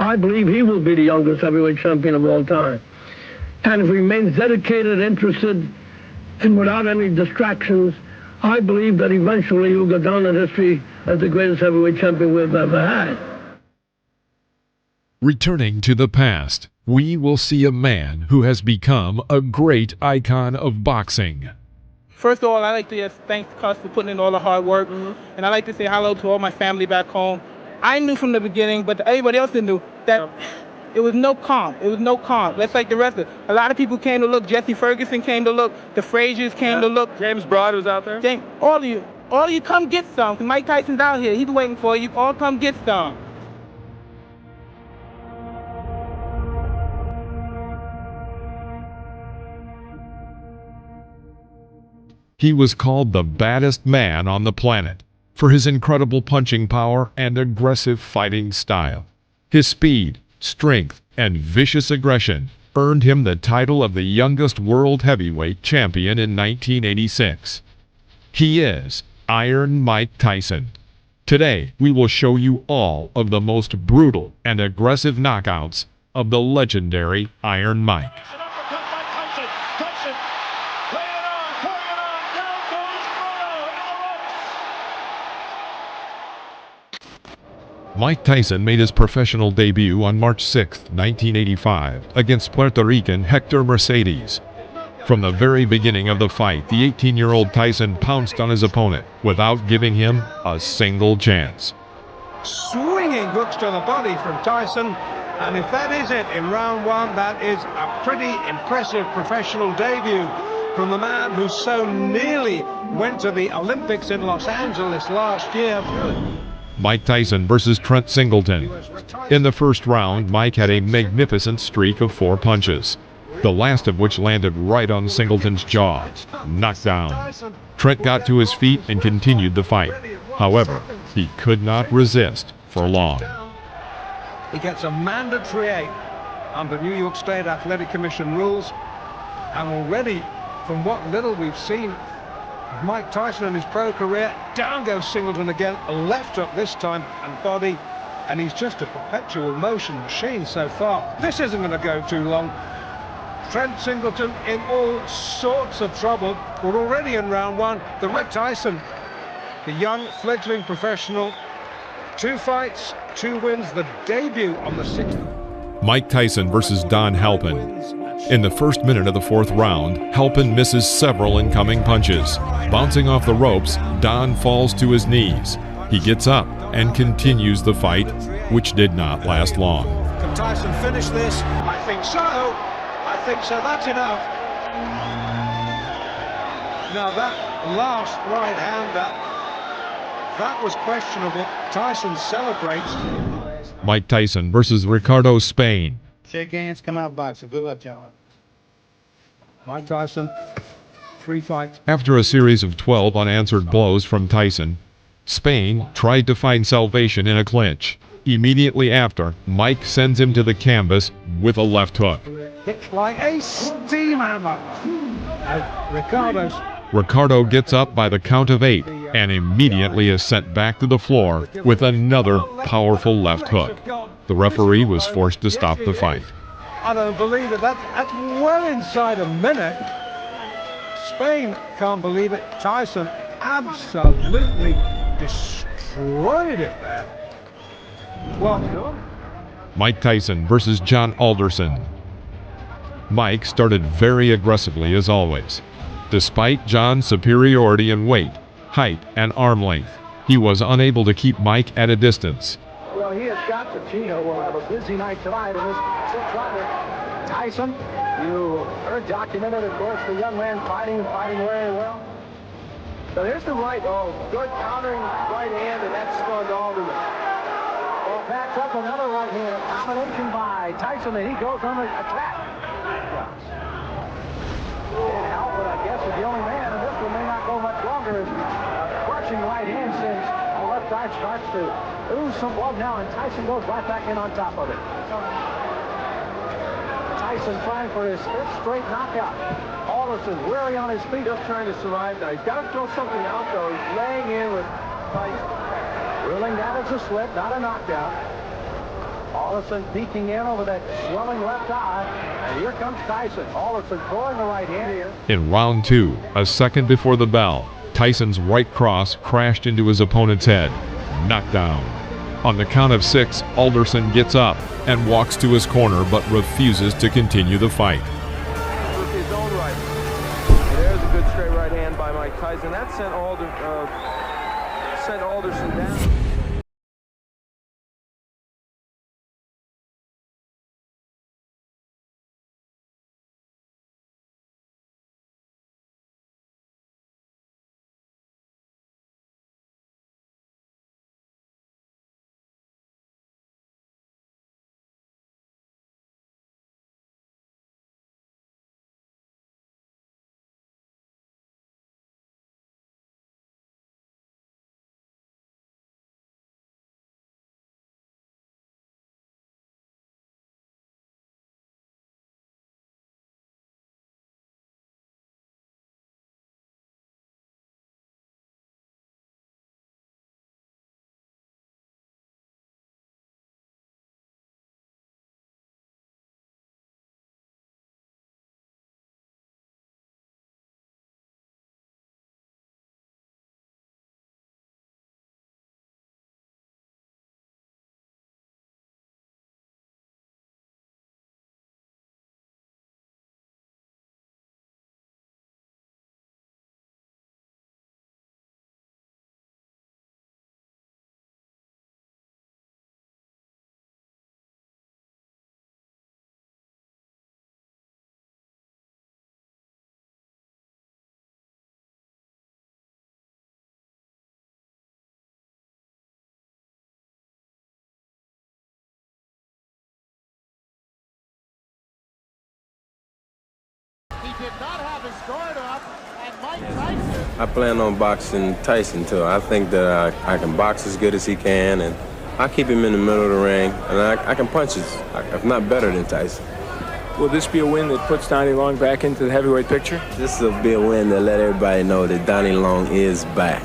I believe he will be the youngest heavyweight champion of all time. And if he remains dedicated, interested, and without any distractions, I believe that eventually he will go down in history as the greatest heavyweight champion we've ever had. Returning to the past, we will see a man who has become a great icon of boxing. First of all, I'd like to thank Cus for putting in all the hard work, and I'd like to say hello to all my family back home. I knew from the beginning, but everybody else knew, that it was no calm. It was no calm. That's like the rest of it. A lot of people came to look. Jesse Ferguson came to look. The Fraziers came to look. James Broad was out there. All of you come get some. Mike Tyson's out here. He's waiting for you. All come get some. He was called the baddest man on the planet for his incredible punching power and aggressive fighting style. His speed, strength, and vicious aggression earned him the title of the youngest world heavyweight champion in 1986. He is Iron Mike Tyson. Today, we will show you all of the most brutal and aggressive knockouts of the legendary Iron Mike. Mike Tyson made his professional debut on March 6, 1985, against Puerto Rican Hector Mercedes. From the very beginning of the fight, the 18-year-old Tyson pounced on his opponent without giving him a single chance. Swinging hooks to the body from Tyson, and if that is it in round one, that is a pretty impressive professional debut from the man who so nearly went to the Olympics in Los Angeles last year. Mike Tyson versus Trent Singleton. In the first round, Mike had a magnificent streak of 4 punches, the last of which landed right on Singleton's jaw. Knocked down. Trent got to his feet and continued the fight. However, he could not resist for long. He gets a mandatory 8 under New York State Athletic Commission rules, and already, from what little we've seen Mike Tyson in his pro career, down goes Singleton again, left up this time and body, and he's just a perpetual motion machine so far. This isn't going to go too long. Trent Singleton in all sorts of trouble. We're already in round one. The Mike Tyson, the young fledgling professional, 2 fights, 2 wins, the debut on the 6th. Mike Tyson versus Don Halpin. In the first minute of the 4th round, Halpin misses several incoming punches. Bouncing off the ropes, Don falls to his knees. He gets up and continues the fight, which did not last long. Can Tyson finish this? I think so. I think so. That's enough. Now that last right hand, that was questionable. Tyson celebrates. Mike Tyson versus Ricardo Spain. Shake hands, come out boxing. Good luck, gentlemen. Mike Tyson, 3 fights. After a series of 12 unanswered blows from Tyson, Spain tried to find salvation in a clinch. Immediately after, Mike sends him to the canvas with a left hook. It's like a steam hammer. Ricardo gets up by the count of 8 and immediately is sent back to the floor with another powerful left hook. The referee was forced to stop the fight. I don't believe it. That's well inside a minute. Spain can't believe it. Tyson absolutely destroyed it there. Well, Mike Tyson versus John Alderson. Mike started very aggressively as always. Despite John's superiority in weight, height, and arm length, he was unable to keep Mike at a distance. Well, he has got to Chino. We'll have a busy night tonight in this six-rounder. Tyson, you heard documented, of course, the young man fighting very well. So here's the right, good countering right hand, and that's going to Alderman. Well, backs up another right hand, a combination by Tyson, and he goes on the attack. And Alfred, I guess, is the only man, and this one may not go much longer. As crushing right hand since the left side starts to ooze some blood now, and Tyson goes right back in on top of it. Tyson trying for his 5th straight knockout. Alderson weary on his feet, just trying to survive. Now he's got to throw something out, though. He's laying in with Tyson. Ruling that as a slip, not a knockdown. Alderson peeking in over that swelling left eye. And here comes Tyson. Alderson throwing the right hand here. In round 2, a second before the bell, Tyson's right cross crashed into his opponent's head. Knocked down. On the count of 6, Alderson gets up and walks to his corner but refuses to continue the fight. With his own right. There's a good straight right hand by Mike Tyson. That sent Alderson down. I plan on boxing Tyson too. I think that I can box as good as he can, and I keep him in the middle of the ring, and I can punch if not better than Tyson. Will this be a win that puts Donnie Long back into the heavyweight picture? This will be a win to let everybody know that Donnie Long is back.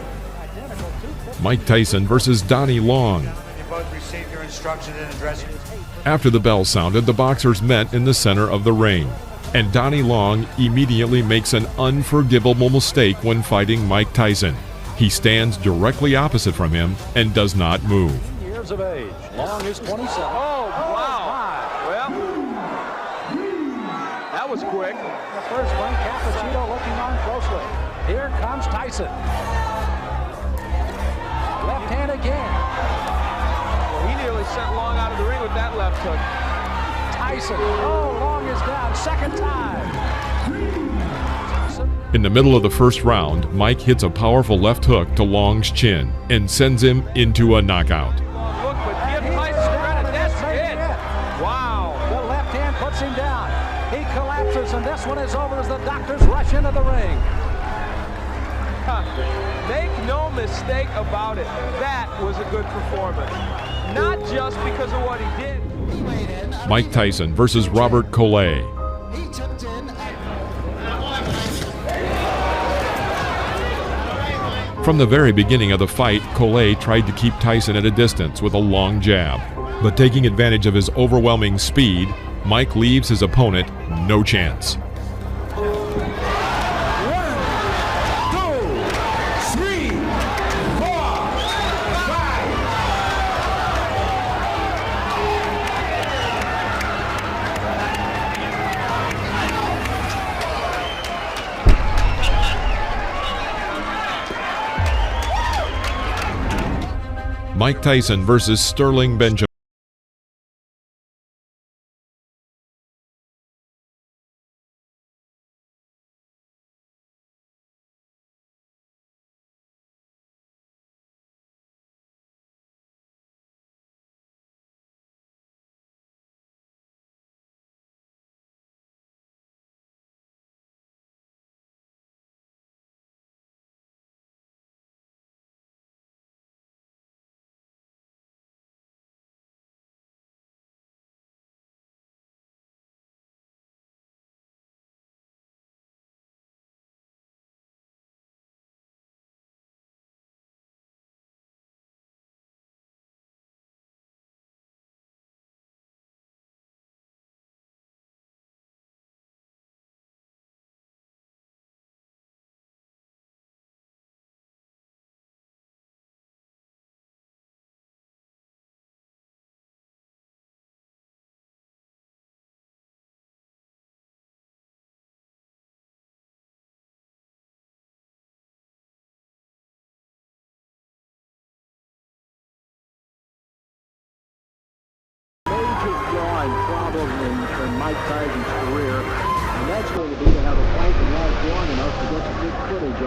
Mike Tyson versus Donnie Long. You both received your instructions in the dressing room. After the bell sounded, the boxers met in the center of the ring. And Donnie Long immediately makes an unforgivable mistake when fighting Mike Tyson. He stands directly opposite from him and does not move. Years of age. Long is 27. Oh, wow. Well, that was quick. The first one, Cappuccino looking on closely. Here comes Tyson. Left hand again. Well, he nearly sent Long out of the ring with that left hook. Tyson. Oh, Long is down. Second time. In the middle of the first round, Mike hits a powerful left hook to Long's chin and sends him into a knockout. Look, but give Tyson credit. That's it. Wow. The left hand puts him down. He collapses, and this one is over as the doctors rush into the ring. Make no mistake about it. That was a good performance. Not just because of what he did. Mike Tyson versus Robert Collet. From the very beginning of the fight, Collet tried to keep Tyson at a distance with a long jab. But taking advantage of his overwhelming speed, Mike leaves his opponent no chance. Mike Tyson versus Sterling Benjamin.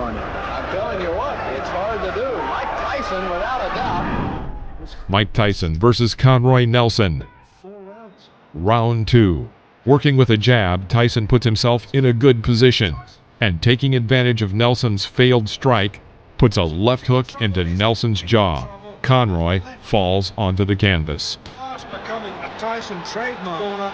on you. I'm telling you what, it's hard to do. Mike Tyson, without a doubt. Mike Tyson versus Conroy Nelson. Round 2. Working with a jab, Tyson puts himself in a good position, and taking advantage of Nelson's failed strike, puts a left hook into Nelson's jaw. Conroy falls onto the canvas. It's becoming a Tyson trademark.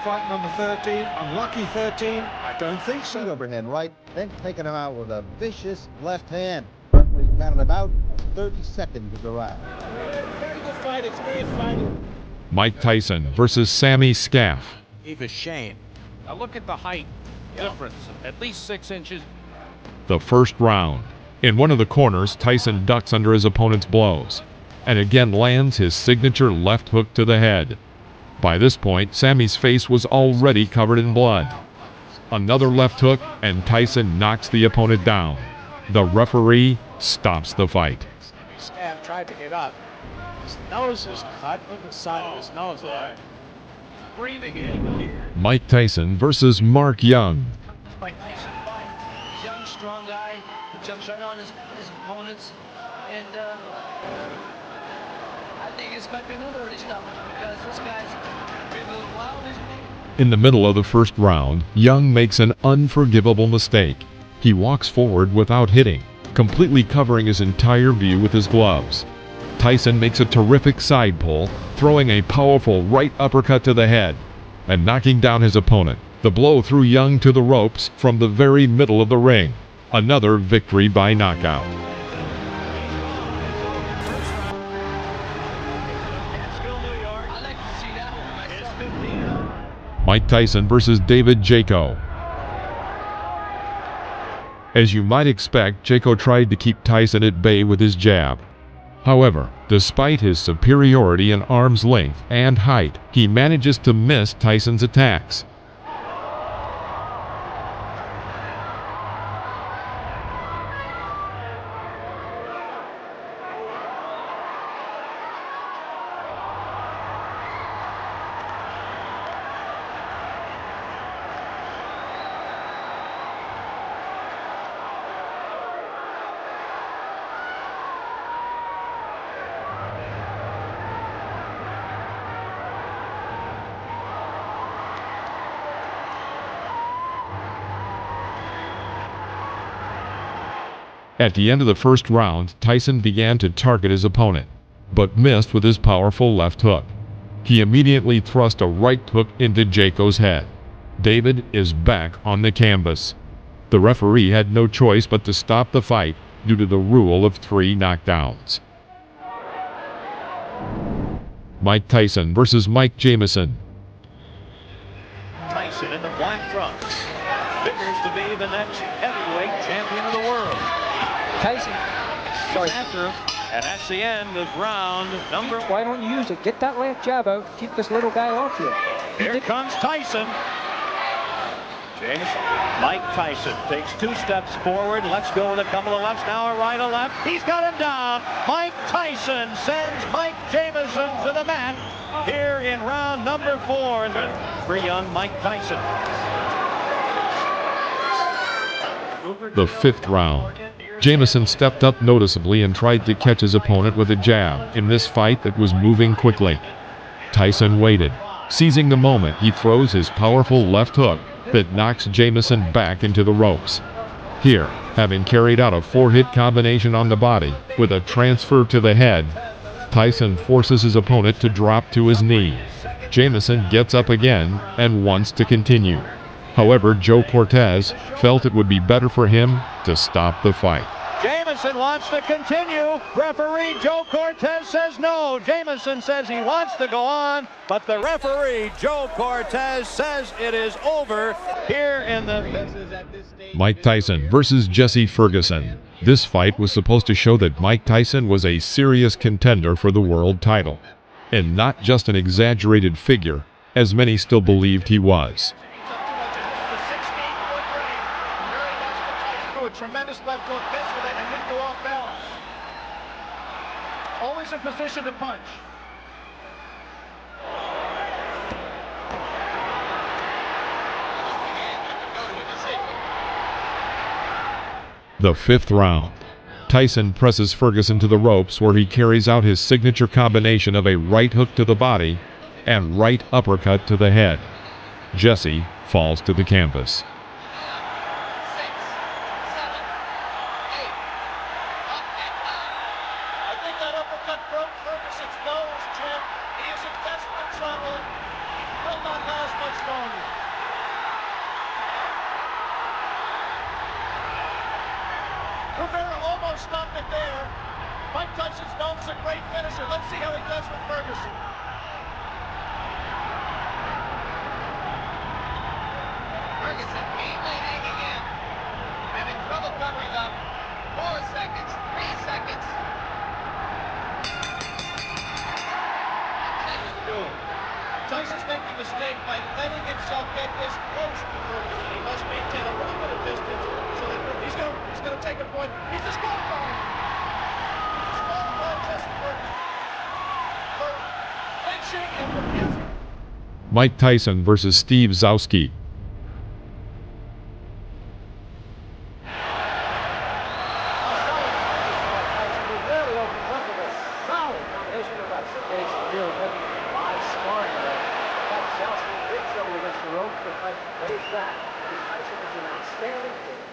Fight number 13, unlucky 13. I don't think so. Overhand right, then taking him out with a vicious left hand. Referee counted about 30 seconds to go out. Very good fight, experienced fighting. Mike Tyson versus Sammy Scaff. Eva Shane. Now look at the height difference, at least 6 inches. The first round. In one of the corners, Tyson ducks under his opponent's blows, and again lands his signature left hook to the head. By this point, Sammy's face was already covered in blood. Another left hook, and Tyson knocks the opponent down. The referee stops the fight. Scaff tried to get up. His nose is cut. Look at the side of his nose there. Breathing in. Mike Tyson versus Mark Young. Mike Tyson, young, strong guy who jumps right on his opponents, and I think it's might be another early stomach because this guy's a little wild, isn't he? In the middle of the first round, Young makes an unforgivable mistake. He walks forward without hitting, completely covering his entire view with his gloves. Tyson makes a terrific side pull, throwing a powerful right uppercut to the head and knocking down his opponent. The blow threw Young to the ropes from the very middle of the ring. Another victory by knockout. Mike Tyson versus David Jaco. As you might expect, Jaco tried to keep Tyson at bay with his jab. However, despite his superiority in arm's length and height, he manages to miss Tyson's attacks. At the end of the first round, Tyson began to target his opponent, but missed with his powerful left hook. He immediately thrust a right hook into Jaco's head. David is back on the canvas. The referee had no choice but to stop the fight due to the rule of 3 knockdowns. Mike Tyson versus Mike Jamison. Tyson in the black trunks figures to be the next heavyweight champion of the world. Tyson. Sorry. After him, and that's the end of round number. Why don't you use it? Get that left jab out. Keep this little guy off you. Here comes Tyson. Mike Tyson takes 2 steps forward. Let's go with a couple of lefts now, a right, a left. He's got him down. Mike Tyson sends Mike Jamison to the mat here in round number 4 for young Mike Tyson. The 5th round. Jamison stepped up noticeably and tried to catch his opponent with a jab in this fight that was moving quickly. Tyson waited. Seizing the moment, he throws his powerful left hook that knocks Jamison back into the ropes. Here, having carried out a 4-hit combination on the body with a transfer to the head, Tyson forces his opponent to drop to his knee. Jamison gets up again and wants to continue. However, Joe Cortez felt it would be better for him to stop the fight. Jamison wants to continue. Referee Joe Cortez says no. Jamison says he wants to go on, but the referee Joe Cortez says it is over here in the... Mike Tyson versus Jesse Ferguson. This fight was supposed to show that Mike Tyson was a serious contender for the world title, and not just an exaggerated figure, as many still believed he was. Tremendous left hook, missed with it, and didn't go off balance. Always in position to punch. The fifth round. Tyson presses Ferguson to the ropes where he carries out his signature combination of a right hook to the body and right uppercut to the head. Jesse falls to the canvas. I think that uppercut broke Ferguson's nose, Jim. He is in desperate trouble. Will not last much longer. Rivera almost stopped it there. Mike Tyson's known as a great finisher. Let's see how he does with Ferguson. Ferguson evenly hanging in. Having trouble covering up. 4 seconds, 3 seconds. Tyson's making a mistake by letting himself get this close to Ferguson. He must maintain a little bit of distance so that he's going to take a point. He's disqualified. Disqualified Jesse Ferguson for clinching and refusing. Mike Tyson versus Steve Zowski.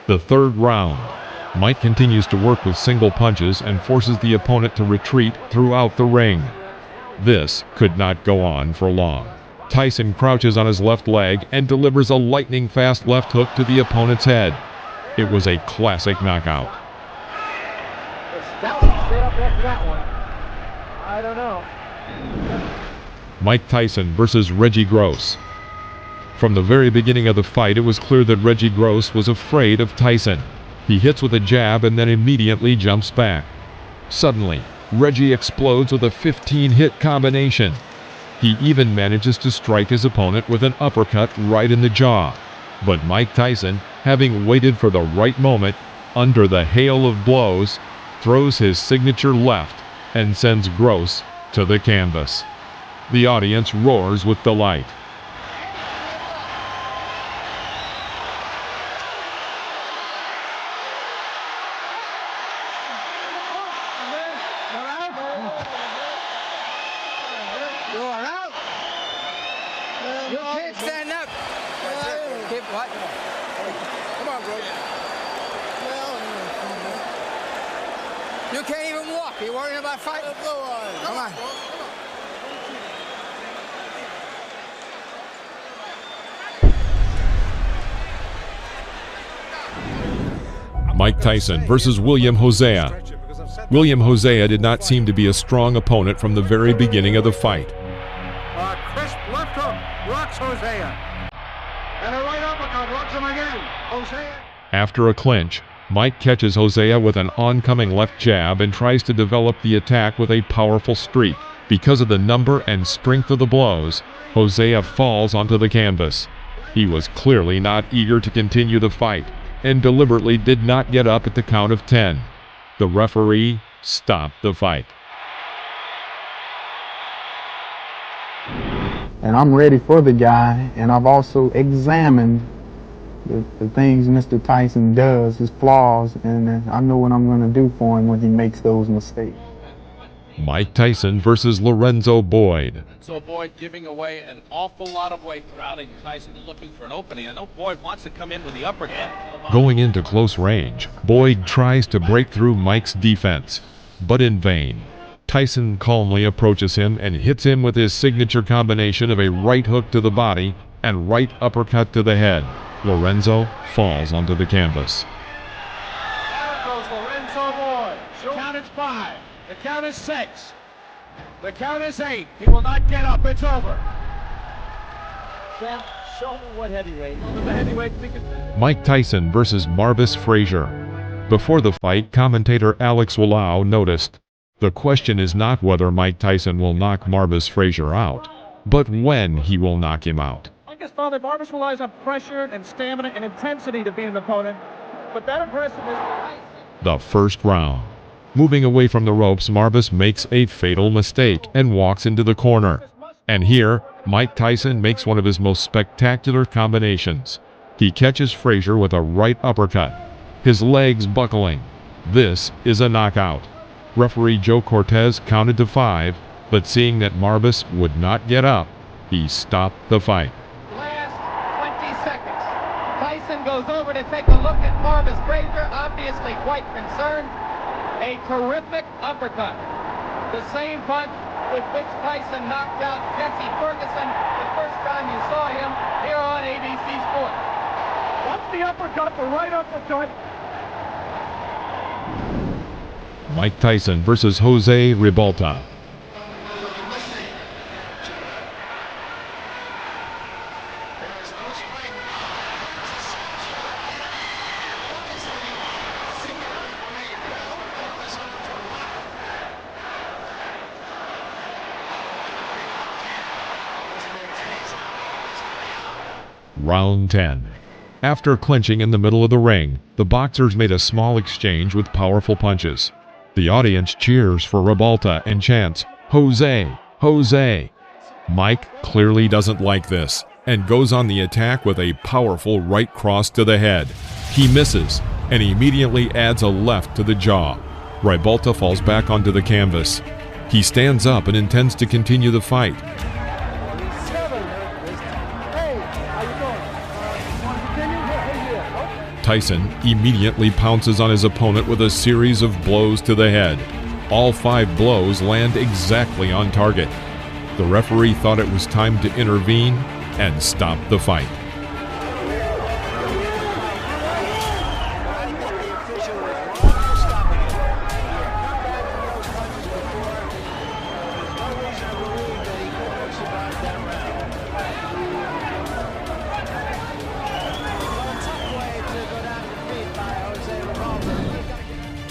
The third round. Mike continues to work with single punches and forces the opponent to retreat throughout the ring. This could not go on for long. Tyson crouches on his left leg and delivers a lightning-fast left hook to the opponent's head. It was a classic knockout. I don't know. Mike Tyson versus Reggie Gross. From the very beginning of the fight, it was clear that Reggie Gross was afraid of Tyson. He hits with a jab and then immediately jumps back. Suddenly, Reggie explodes with a 15-hit combination. He even manages to strike his opponent with an uppercut right in the jaw. But Mike Tyson, having waited for the right moment, under the hail of blows, throws his signature left and sends Gross to the canvas. The audience roars with delight. You can't stand up. Keep what? Come on, bro. You can't even walk. You worrying about fighting? Come on. Mike Tyson versus William Hosea. William Hosea did not seem to be a strong opponent from the very beginning of the fight. A crisp left hook rocks Hosea. And a right uppercut rocks him again. Hosea. After a clinch, Mike catches Hosea with an oncoming left jab and tries to develop the attack with a powerful streak. Because of the number and strength of the blows, Hosea falls onto the canvas. He was clearly not eager to continue the fight and deliberately did not get up at the count of 10. The referee stopped the fight. And I'm ready for the guy, and I've also examined the things Mr. Tyson does, his flaws, and I know what I'm going to do for him when he makes those mistakes. Mike Tyson versus Lorenzo Boyd. So Boyd giving away an awful lot of weight, crowding Tyson looking for an opening. I know Boyd wants to come in with the uppercut. Going into close range, Boyd tries to break through Mike's defense, but in vain. Tyson calmly approaches him and hits him with his signature combination of a right hook to the body and right uppercut to the head. Lorenzo falls onto the canvas. There goes Lorenzo Boyd. The count is 5. The count is 6. The count is 8. He will not get up. It's over. Sam, show me what heavyweight. The heavyweight. Mike Tyson versus Marvis Frazier. Before the fight, commentator Alex Willow noticed, the question is not whether Mike Tyson will knock Marvis Frazier out, but when he will knock him out. I guess, Father, Marvis relies on pressure and stamina and intensity to beat an opponent, but that impressiveness. The first round. Moving away from the ropes, Marvis makes a fatal mistake and walks into the corner. And here, Mike Tyson makes one of his most spectacular combinations. He catches Frazier with a right uppercut. his legs buckling. This is a knockout. Referee Joe Cortez counted to 5, but seeing that Marbas would not get up, he stopped the fight. Last 20 seconds. Tyson goes over to take a look at Marbas Frazier, obviously quite concerned. A terrific uppercut. The same punch with which Tyson knocked out Jesse Ferguson the first time you saw him here on ABC Sports. What's the uppercut? The right uppercut. Mike Tyson versus Jose Ribalta. Round 10. After clinching in the middle of the ring, the boxers made a small exchange with powerful punches. The audience cheers for Ribalta and chants, "Jose! Jose!" Mike clearly doesn't like this and goes on the attack with a powerful right cross to the head. He misses and immediately adds a left to the jaw. Ribalta falls back onto the canvas. He stands up and intends to continue the fight. Tyson immediately pounces on his opponent with a series of blows to the head. All 5 blows land exactly on target. The referee thought it was time to intervene and stop the fight.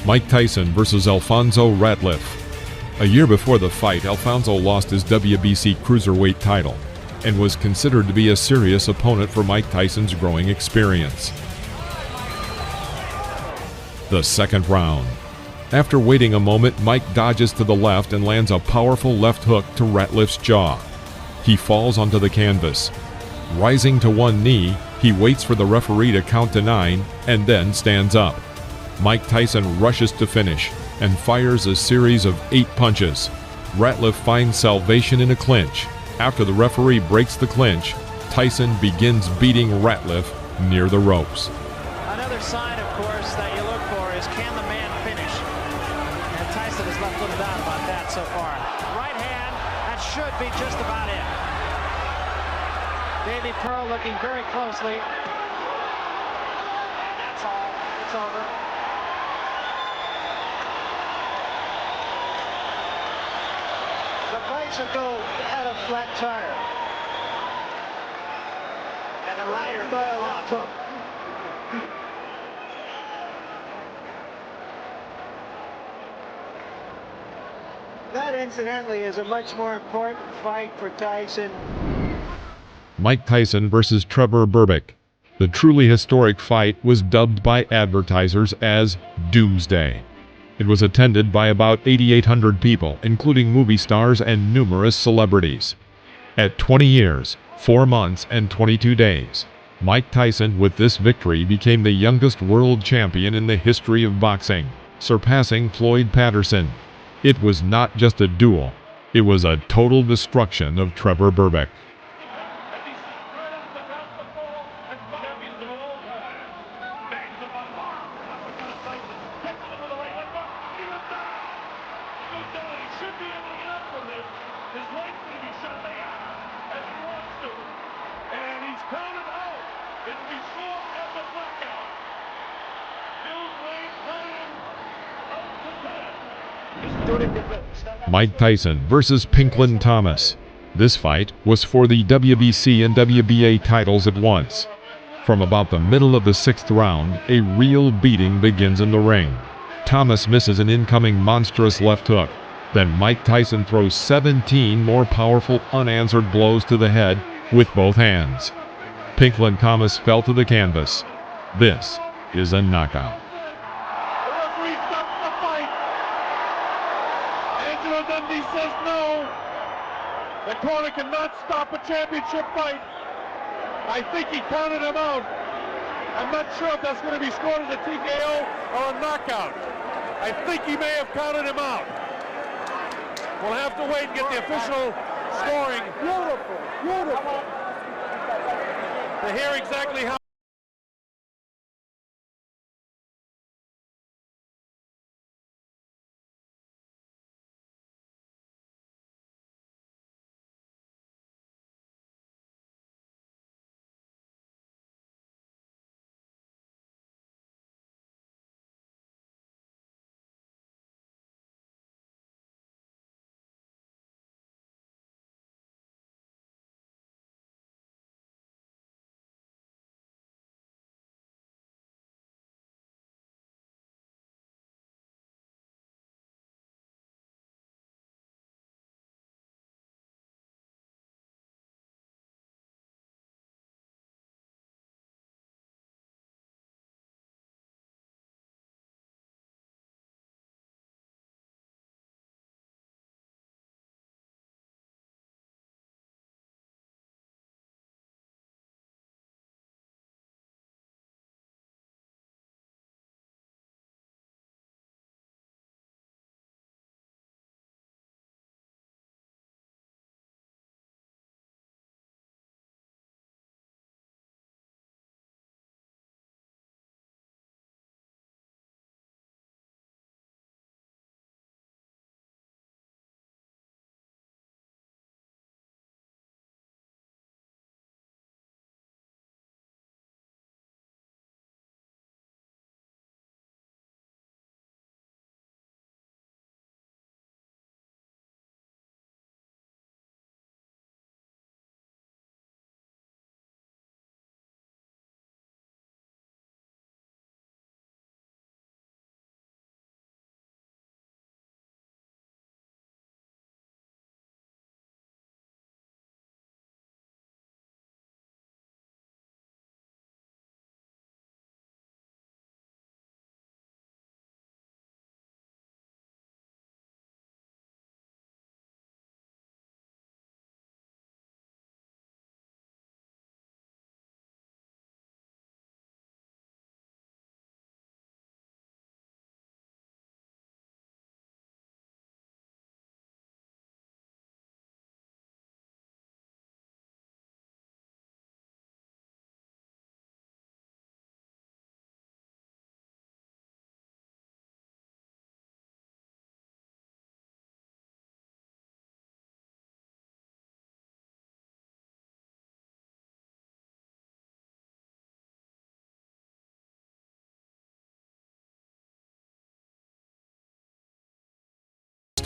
Mike Tyson versus Alfonso Ratliff. A year before the fight, Alfonso lost his WBC cruiserweight title and was considered to be a serious opponent for Mike Tyson's growing experience. The second round. After waiting a moment, Mike dodges to the left and lands a powerful left hook to Ratliff's jaw. He falls onto the canvas. Rising to one knee, he waits for the referee to count to 9 and then stands up. Mike Tyson rushes to finish and fires a series of 8 punches. Ratliff finds salvation in a clinch. After the referee breaks the clinch, Tyson begins beating Ratliff near the ropes. Another sign, of course, that you look for is, can the man finish? And Tyson has left little doubt about that so far. Right hand, that should be just about it. Davey Pearl looking very closely. That's all. It's over. The bicycle had a flat tire. And a lighter laptop. That, incidentally, is a much more important fight for Tyson. Mike Tyson versus Trevor Berbick. The truly historic fight was dubbed by advertisers as Doomsday. It was attended by about 8,800 people, including movie stars and numerous celebrities. At 20 years, 4 months, and 22 days, Mike Tyson with this victory became the youngest world champion in the history of boxing, surpassing Floyd Patterson. It was not just a duel, it was a total destruction of Trevor Berbick. Mike Tyson versus Pinklon Thomas. This fight was for the WBC and WBA titles at once. From about the middle of the 6th round, a real beating begins in the ring. Thomas misses an incoming monstrous left hook. Then Mike Tyson throws 17 more powerful unanswered blows to the head with both hands. Pinklon Thomas fell to the canvas. This is a knockout. Dundee says no. The corner cannot stop a championship fight. I think he counted him out. I'm not sure if that's going to be scored as a TKO or a knockout. I think he may have counted him out. We'll have to wait and get the official scoring. Beautiful, beautiful. To hear exactly how.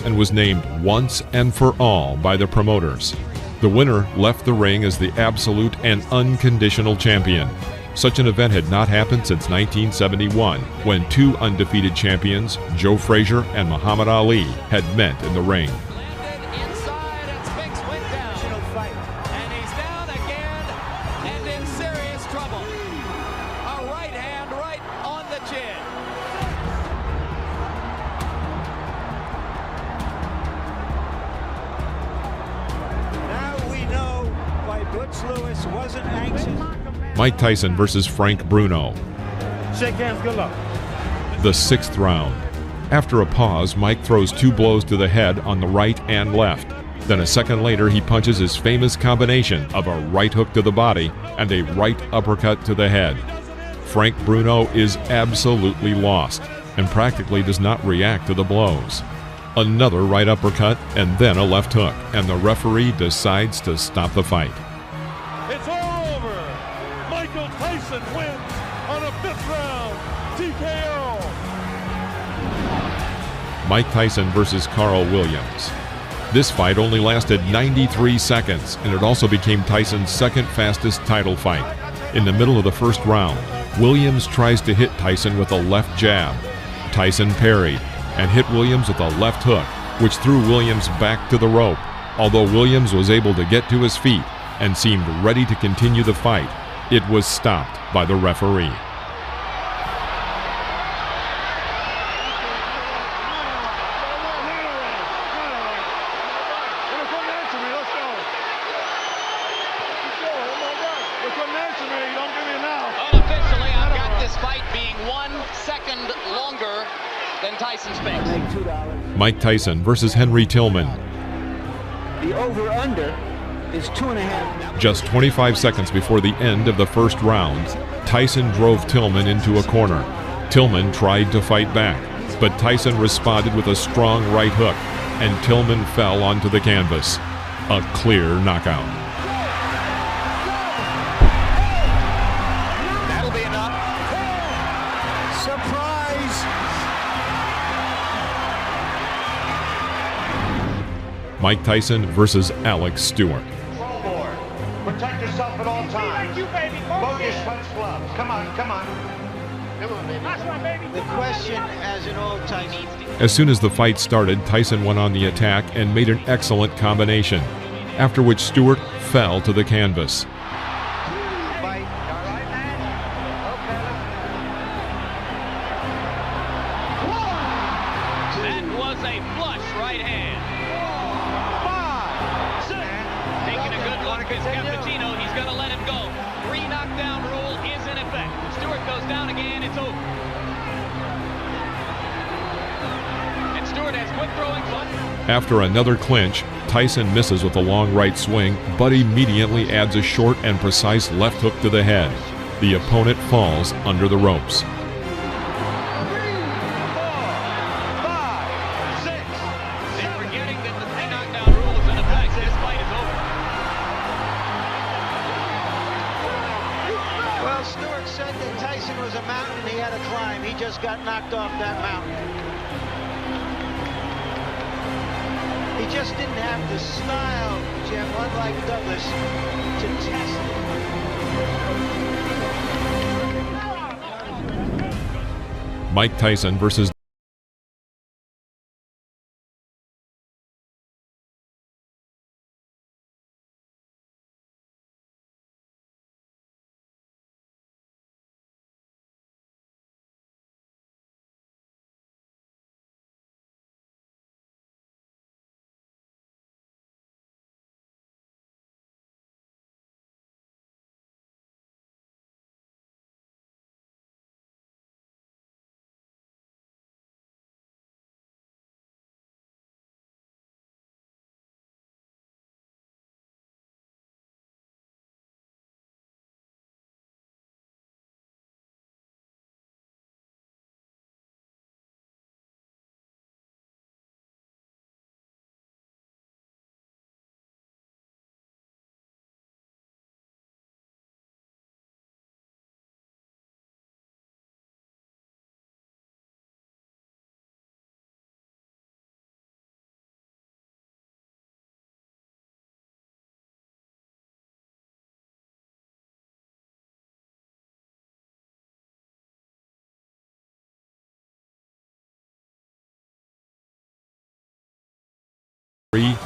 And was named once and for all by the promoters. The winner left the ring as the absolute and unconditional champion. Such an event had not happened since 1971, when two undefeated champions, Joe Frazier and Muhammad Ali, had met in the ring. Mike Tyson versus Frank Bruno. Shake hands, good luck. The sixth round. After a pause, Mike throws two blows to the head on the right and left. Then a second later, he punches his famous combination of a right hook to the body and a right uppercut to the head. Frank Bruno is absolutely lost and practically does not react to the blows. Another right uppercut and then a left hook, and the referee decides to stop the fight. It's all over. Michael Tyson wins on a fifth round TKO. Mike Tyson versus Carl Williams. This fight only lasted 93 seconds, and it also became Tyson's second fastest title fight. In the middle of the first round, Williams tries to hit Tyson with a left jab. Tyson parried and hit Williams with a left hook, which threw Williams back to the rope. Although Williams was able to get to his feet and seemed ready to continue the fight, it was stopped by the referee. Unofficially out Then Tyson's face. Mike Tyson versus Henry Tillman. The over-under is 2.5. Just 25 seconds before the end of the first round, Tyson drove Tillman into a corner. Tillman tried to fight back, but Tyson responded with a strong right hook, and Tillman fell onto the canvas. A clear knockout. That'll be enough. Surprise! Mike Tyson versus Alex Stewart. Protect yourself at all times. Load your punch gloves. Come on, come on. The question, as in all Tyson. As soon as the fight started, Tyson went on the attack and made an excellent combination, after which Stewart fell to the canvas. That was a flush right hand. 5, 6. Taking a good look at Cappuccino. He's going to let him go. 3 knockdown rule is in effect. If Stewart goes down again, it's over. And Stewart has quit throwing fun. After another clinch, Tyson misses with a long right swing, but immediately adds a short and precise left hook to the head. The opponent falls under the ropes. 3, 4, 5, 6. They're forgetting that the 3 knockdown rule is in effect. This fight is over. Well, Stewart said that Tyson was a mountain he had to climb. He just got knocked off that mountain. He just didn't have the style, Jim, unlike Douglas, to test it. Mike Tyson versus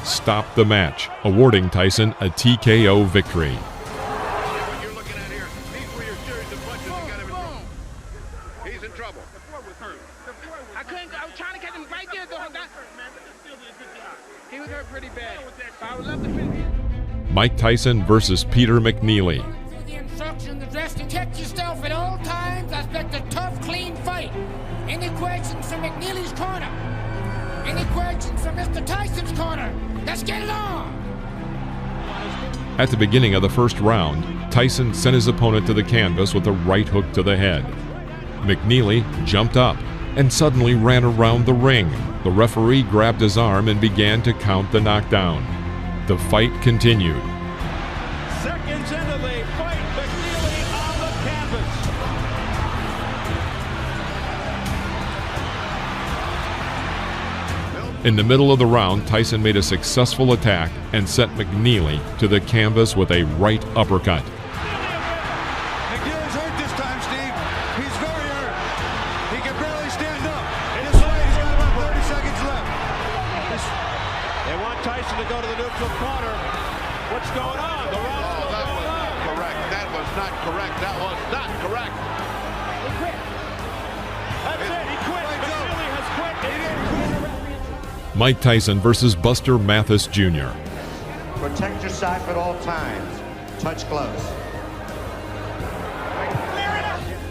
stopped the match, awarding Tyson a TKO victory. He's in trouble. I was trying to catch him right there, though. He was hurt pretty bad. I would love to finish. Mike Tyson versus Peter McNeely. The instruction address: protect yourself at all times. I expect a tough, clean fight. Any questions from McNeely's corner? Any questions from Mr. Tyson's corner? Let's get it on! At the beginning of the first round, Tyson sent his opponent to the canvas with a right hook to the head. McNeely jumped up and suddenly ran around the ring. The referee grabbed his arm and began to count the knockdown. The fight continued. Seconds into the fight, McNeely on the canvas. In the middle of the round, Tyson made a successful attack and sent McNeely to the canvas with a right uppercut. McNeely's hurt this time, Steve. He's very hurt. He can barely stand up. This fight, he's got about 30 seconds left. They want Tyson to go to the neutral corner. What's going on? The round's still going on. Correct. That was not correct. That was not correct. He quit. That's it. He quit. McNeely has quit. He didn't quit. Mike Tyson versus Buster Mathis Jr. Protect yourself at all times. Touch gloves.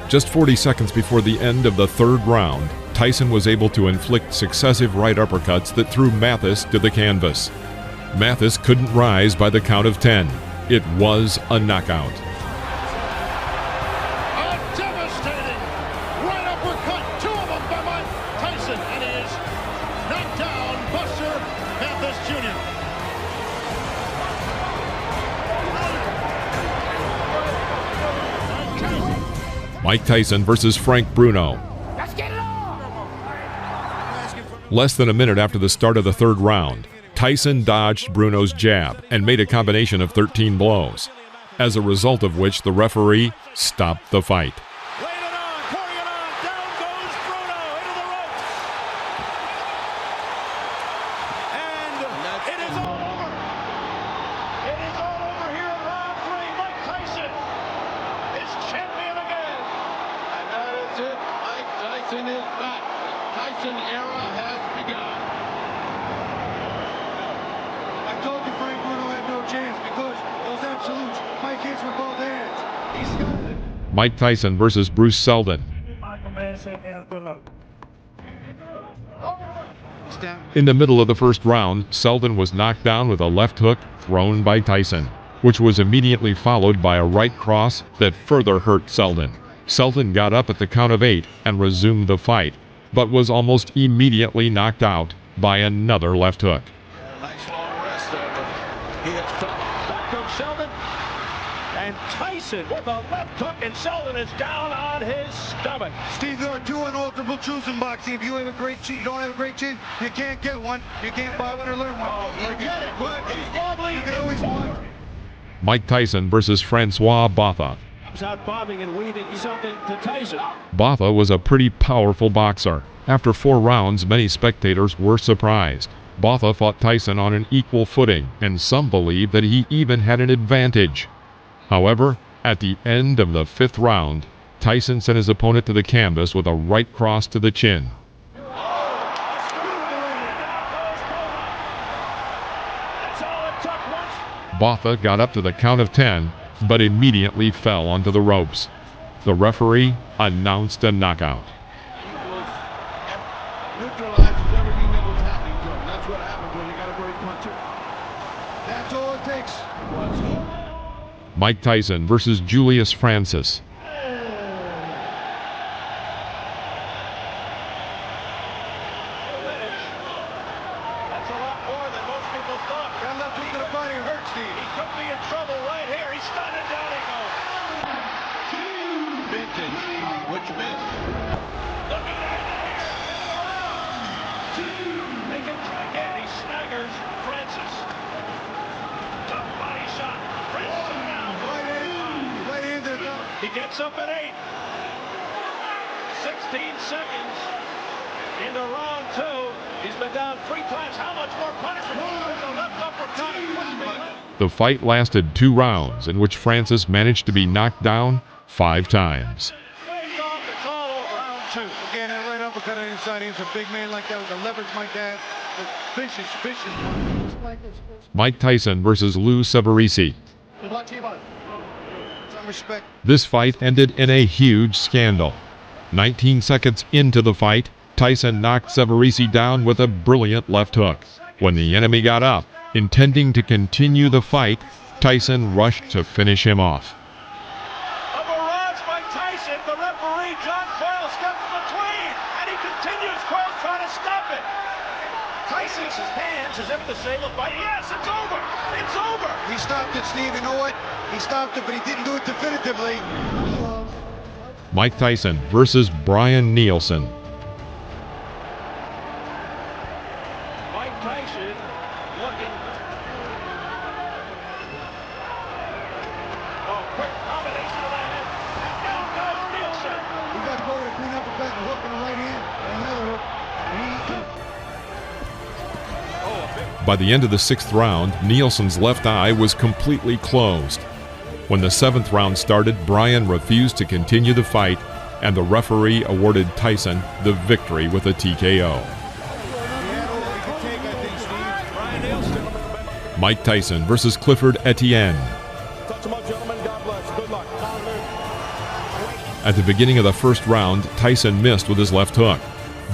Just 40 seconds before the end of the third round, Tyson was able to inflict successive right uppercuts that threw Mathis to the canvas. Mathis couldn't rise by the count of 10. It was a knockout. A devastating right uppercut, two of them by Mike Tyson, and he is knocked down Buster Mathis Jr. Mike Tyson versus Frank Bruno. Let's get it on! Less than a minute after the start of the third round, Tyson dodged Bruno's jab and made a combination of 13 blows, as a result of which the referee stopped the fight. Mike Tyson versus Bruce Seldon. In the middle of the first round, Seldon was knocked down with a left hook thrown by Tyson, which was immediately followed by a right cross that further hurt Seldon. Seldon got up at the count of 8 and resumed the fight, but was almost immediately knocked out by another left hook. Nice long rest there, but he had fell. Back goes Seldon. And Tyson with a left hook, and Seldon is down on his stomach. Steve, there are two unalterable truths in boxing. If you have a great chin, you don't have a great chin, you can't get one. You can't buy one or learn one. Oh, you get it, but he's wobbly. You can always one. Mike Tyson versus Francois Botha. Comes out bobbing and weaving something to Tyson. Botha was a pretty powerful boxer. After 4 rounds, many spectators were surprised. Botha fought Tyson on an equal footing, and some believe that he even had an advantage. However, at the end of the 5th round, Tyson sent his opponent to the canvas with a right cross to the chin. Botha got up to the count of 10, but immediately fell onto the ropes. The referee announced a knockout. Neutralizes everything that was happening to him. That's what happens when you got a great puncher. That's all it takes. Mike Tyson versus Julius Francis. That's a lot more than most people thought. That left hook to the body hurt, Steve. He could be in trouble right here. He's stunned and down he goes. Vintage, which missed. Look at that. They can try again. He staggers Francis. Tough body shot. Francis down. He gets up at 8. 16 seconds into round 2. He's been down 3 times. How much more punishment? The left uppercut. The fight lasted 2 rounds, in which Francis managed to be knocked down 5 times. It's all over round 2. Again, that right uppercut on the inside. He's a big man like that with the leverage like that. Vicious, vicious. Mike Tyson versus Lou Savarese. Respect. This fight ended in a huge scandal. 19 seconds into the fight, Tyson knocked Savarese down with a brilliant left hook. When the enemy got up, intending to continue the fight, Tyson rushed to finish him off. A barrage by Tyson. The referee, John Boyle, steps between, and he continues trying to stop it. Tyson's hands as if to say the fight. Yes, it's over. It's over. He stopped it, Steve. You know what? He stopped it, but he didn't do it definitively. Mike Tyson versus Brian Nielsen. Mike Tyson looking. Oh, quick combination of that head. And down goes Nielsen. He got to go with a clean uppercut and hook in the right hand. Another hook. By the end of the 6th round, Nielsen's left eye was completely closed. When the 7th round started, Brian refused to continue the fight, and the referee awarded Tyson the victory with a TKO. Mike Tyson versus Clifford Etienne. At the beginning of the 1st round, Tyson missed with his left hook.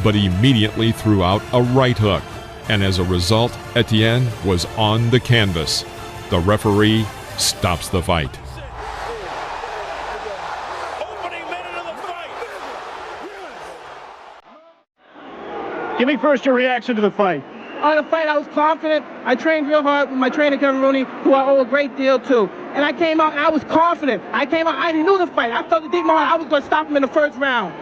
but immediately threw out a right hook, and as a result, Etienne was on the canvas. The referee stops the fight. Give me first your reaction to the fight. On the fight, I was confident. I trained real hard with my trainer, Kevin Rooney, who I owe a great deal to. And I came out, and I was confident. I knew the fight. I felt the deep in my heart I was going to stop him in the first round.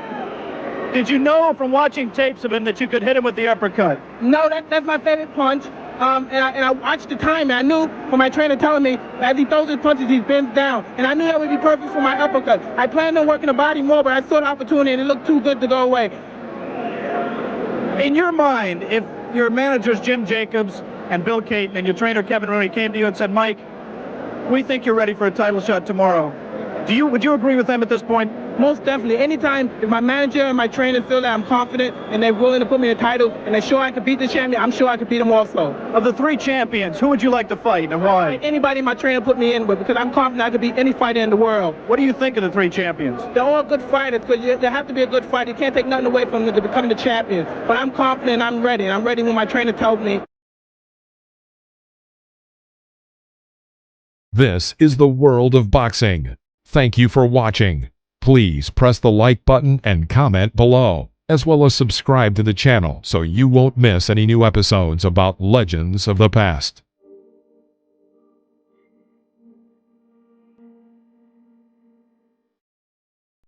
Did you know from watching tapes of him that you could hit him with the uppercut? No, that's my favorite punch. And I watched the time, and I knew from my trainer telling me as he throws his punches, he bends down. And I knew that would be perfect for my uppercut. I planned on working the body more, but I saw the opportunity, and it looked too good to go away. In your mind, if your managers Jim Jacobs and Bill Caton and your trainer Kevin Rooney came to you and said, Mike, we think you're ready for a title shot tomorrow, would you agree with them at this point? Most definitely. Anytime if my manager and my trainer feel that I'm confident and they're willing to put me in a title and they're sure I can beat the champion, I'm sure I can beat them also. Of the three champions, who would you like to fight and why? Anybody my trainer put me in with, because I'm confident I can beat any fighter in the world. What do you think of the three champions? They're all good fighters, because they have to be a good fighter. You can't take nothing away from them to become the champion. But I'm confident, I'm ready, and I'm ready when my trainer tells me. This is the world of boxing. Thank you for watching. Please press the like button and comment below, as well as subscribe to the channel so you won't miss any new episodes about legends of the past.